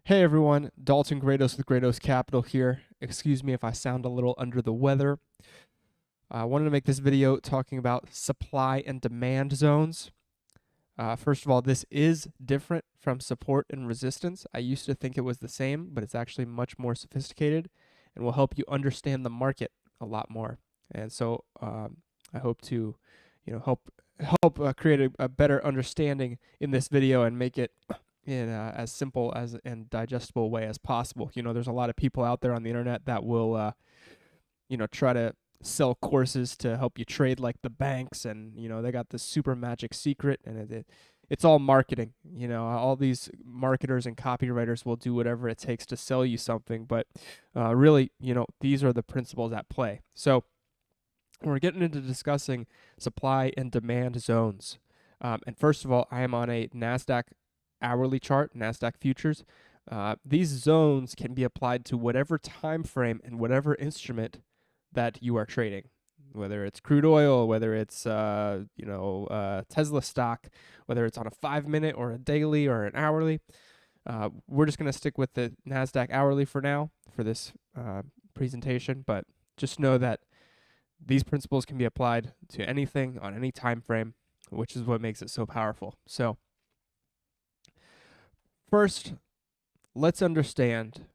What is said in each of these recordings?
Hey everyone, Dalton Grados with Grados Capital here. Excuse me if I sound a little under the weather. I wanted to make this video talking about supply and demand zones. First of all, this is different from support and resistance. I used to think it was the same, but it's actually much more sophisticated and will help you understand the market a lot more. And so I hope to, help create a better understanding in this video and make it in as simple as and digestible way as possible. There's a lot of people out there on the internet that will, try to sell courses to help you trade like the banks, and they got this super magic secret, and it's all marketing. All these marketers and copywriters will do whatever it takes to sell you something, but really, these are the principles at play. So we're getting into discussing supply and demand zones. And first of all, I am on a NASDAQ hourly chart, NASDAQ futures. These zones can be applied to whatever time frame and whatever instrument that you are trading, whether it's crude oil, whether it's Tesla stock, whether it's on a 5 minute or a daily or an hourly. We're just going to stick with the NASDAQ hourly for now for this presentation, but just know that these principles can be applied to anything on any time frame, which is what makes it so powerful. So first, let's understand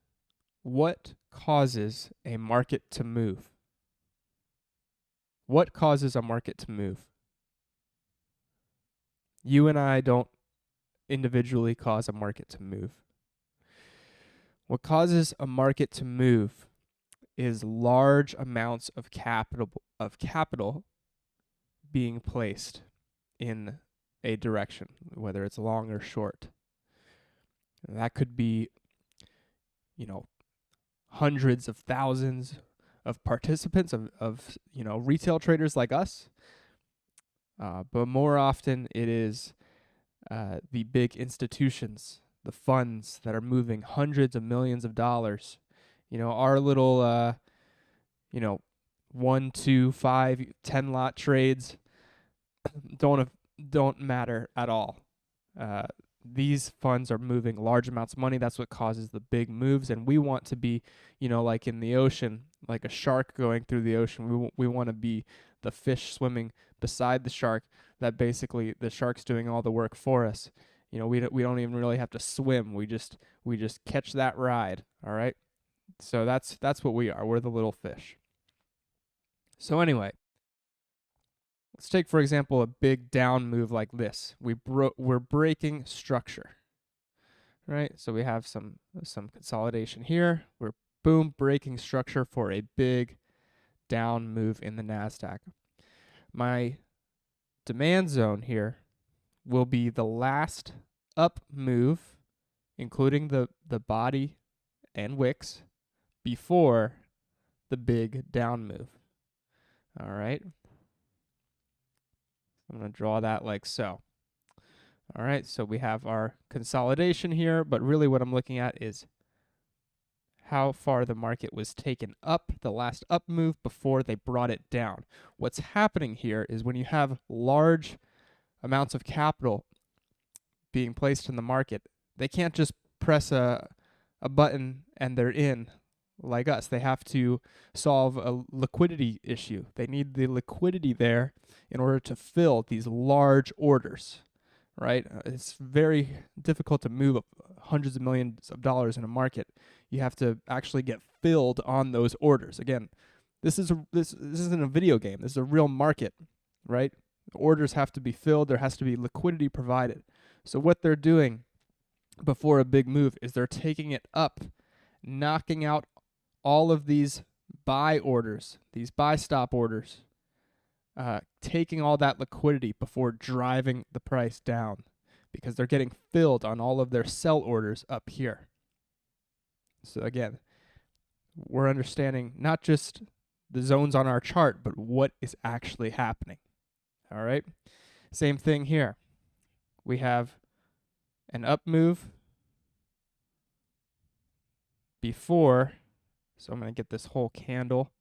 what causes a market to move. What causes a market to move? You and I don't individually cause a market to move. What causes a market to move is large amounts of capital being placed in a direction, whether it's long or short. And that could be, hundreds of thousands of participants of retail traders like us. But more often it is the big institutions, the funds that are moving hundreds of millions of dollars. Our little, 1, 2, 5, 10 lot trades don't matter at all. These funds are moving large amounts of money. That's what causes the big moves. And we want to be, like in the ocean, like a shark going through the ocean. We want to be the fish swimming beside the shark, that basically the shark's doing all the work for us. We don't even really have to swim. We just catch that ride. All right. So that's what we are. We're the little fish. So anyway, let's take, for example, a big down move like this. We're breaking structure, right? So we have some consolidation here. We're breaking structure for a big down move in the NASDAQ. My demand zone here will be the last up move, including the body and wicks, before the big down move. All right. I'm going to draw that like so. All right, so we have our consolidation here, but really what I'm looking at is how far the market was taken up, the last up move before they brought it down. What's happening here is when you have large amounts of capital being placed in the market, they can't just press a button and they're in like us. They have to solve a liquidity issue. They need the liquidity there in order to fill these large orders, right? It's very difficult to move hundreds of millions of dollars in a market. You have to actually get filled on those orders. Again, this isn't a video game. This is a real market, right? Orders have to be filled. There has to be liquidity provided. So what they're doing before a big move is they're taking it up, knocking out all of these buy orders, these buy stop orders, taking all that liquidity before driving the price down, because they're getting filled on all of their sell orders up here. So again, we're understanding not just the zones on our chart, but what is actually happening. All right. Same thing here. We have an up move before. So I'm going to get this whole candle.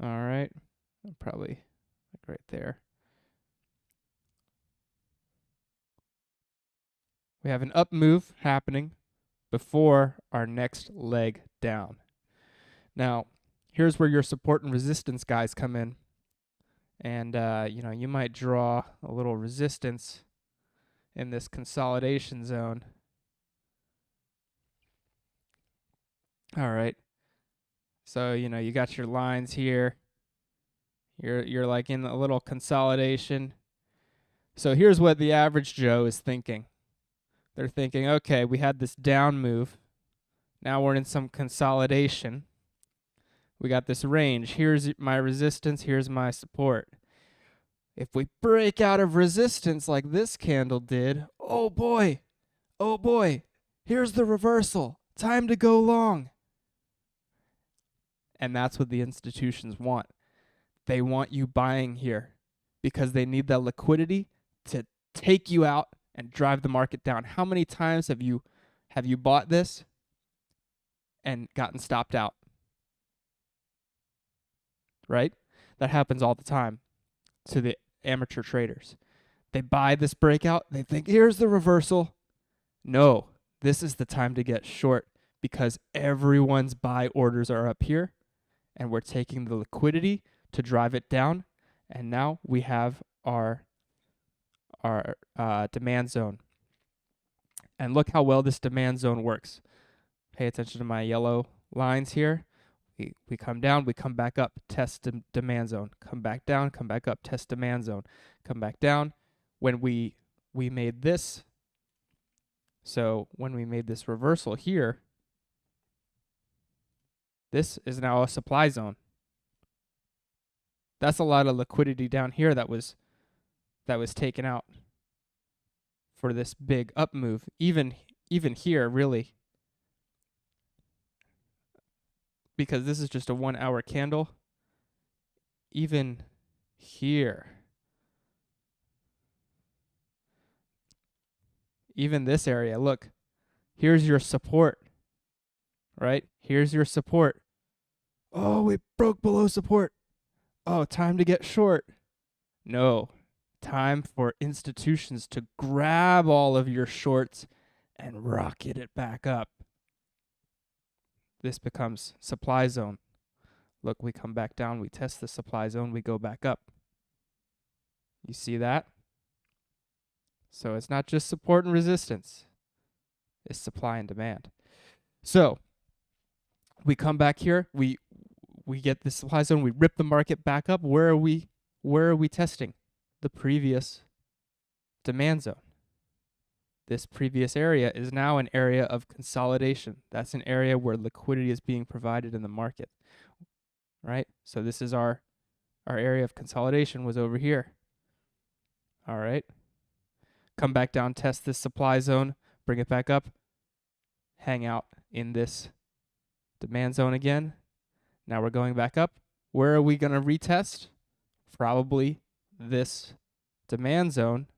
All right. Probably like right there. We have an up move happening before our next leg down. Now, here's where your support and resistance guys come in. And, you might draw a little resistance in this consolidation zone. All right. So, you got your lines here. You're like in a little consolidation. So here's what the average Joe is thinking. They're thinking, okay, we had this down move. Now we're in some consolidation. We got this range. Here's my resistance. Here's my support. If we break out of resistance like this candle did, oh boy, here's the reversal. Time to go long. And that's what the institutions want. They want you buying here because they need that liquidity to take you out and drive the market down. How many times have you bought this and gotten stopped out? Right? That happens all the time to the amateur traders. They buy this breakout, they think, here's the reversal. No, this is the time to get short because everyone's buy orders are up here and we're taking the liquidity to drive it down. And now we have our demand zone. And look how well this demand zone works. Pay attention to my yellow lines here. We come down, we come back up, test demand zone. Come back down, come back up, test demand zone. Come back down. When we made this, so when we made this reversal here, this is now a supply zone. That's a lot of liquidity down here that was taken out for this big up move. Even here, really, because this is just a 1 hour candle. Even here, even this area, look, here's your support, right? Here's your support. Oh, it broke below support. Oh, time to get short. No, time for institutions to grab all of your shorts and rocket it back up. This becomes supply zone. Look, we come back down, we test the supply zone, we go back up. You see that? So it's not just support and resistance. It's supply and demand. So we come back here, we get the supply zone, we rip the market back up. Where are we testing? The previous demand zone. This previous area is now an area of consolidation. That's an area where liquidity is being provided in the market, right? So this is our area of consolidation was over here. All right. Come back down, test this supply zone, bring it back up, hang out in this demand zone again. Now we're going back up. Where are we going to retest? Probably this demand zone.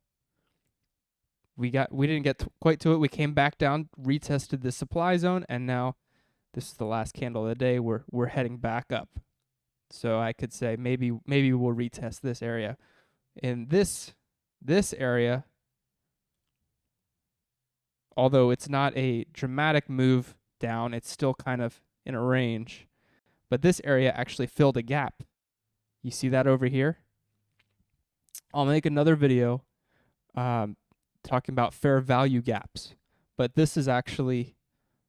We didn't get quite to it. We came back down, retested the supply zone, and now this is the last candle of the day. We're heading back up. So I could say maybe we'll retest this area. In this area, although it's not a dramatic move down, it's still kind of in a range. But this area actually filled a gap. You see that over here? I'll make another video talking about fair value gaps. But this is actually,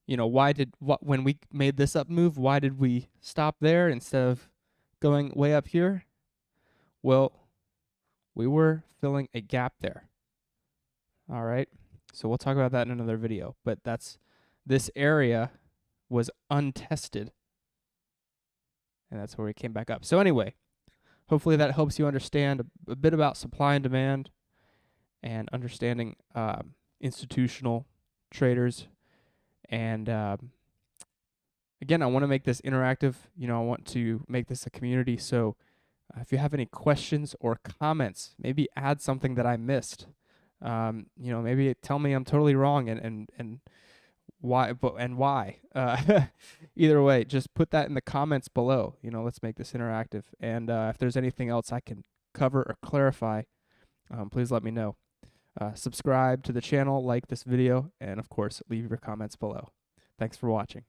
when we made this up move, why did we stop there instead of going way up here? Well, we were filling a gap there. All right. So we'll talk about that in another video. But this area was untested. And that's where we came back up. So anyway, hopefully that helps you understand a bit about supply and demand and understanding institutional traders. And again, I want to make this interactive. I want to make this a community. So if you have any questions or comments, maybe add something that I missed. Maybe tell me I'm totally wrong and why. Either way, just put that in the comments below. Let's make this interactive. And if there's anything else I can cover or clarify, please let me know. Subscribe to the channel, like this video, and of course, leave your comments below. Thanks for watching.